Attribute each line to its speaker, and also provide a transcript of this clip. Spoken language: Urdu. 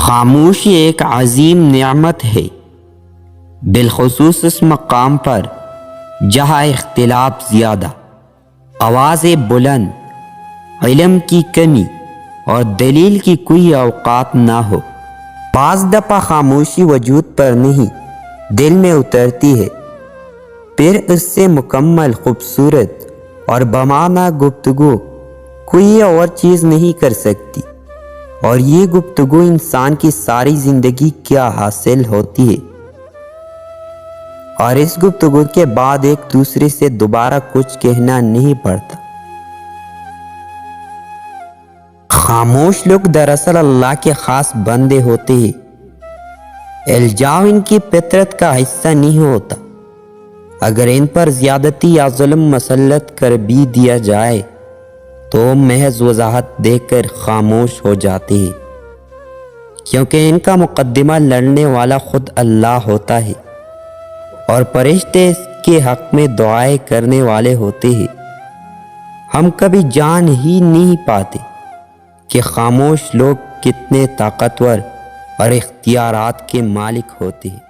Speaker 1: خاموشی ایک عظیم نعمت ہے، بالخصوص اس مقام پر جہاں اختلاف زیادہ، آوازیں بلند، علم کی کمی اور دلیل کی کوئی اوقات نہ ہو۔ بعض دفعہ خاموشی وجود پر نہیں، دل میں اترتی ہے، پھر اس سے مکمل، خوبصورت اور بامعنی گفتگو کوئی اور چیز نہیں کر سکتی، اور یہ گفتگو انسان کی ساری زندگی کیا حاصل ہوتی ہے، اور اس گفتگو کے بعد ایک دوسرے سے دوبارہ کچھ کہنا نہیں پڑتا۔ خاموش لوگ دراصل اللہ کے خاص بندے ہوتے ہیں۔ الجاؤ ان کی فطرت کا حصہ نہیں ہوتا۔ اگر ان پر زیادتی یا ظلم مسلط کر بھی دیا جائے تو محض وضاحت دے کر خاموش ہو جاتے ہیں، کیونکہ ان کا مقدمہ لڑنے والا خود اللہ ہوتا ہے، اور فرشتے اس کے حق میں دعائیں کرنے والے ہوتے ہیں۔ ہم کبھی جان ہی نہیں پاتے کہ خاموش لوگ کتنے طاقتور اور اختیارات کے مالک ہوتے ہیں۔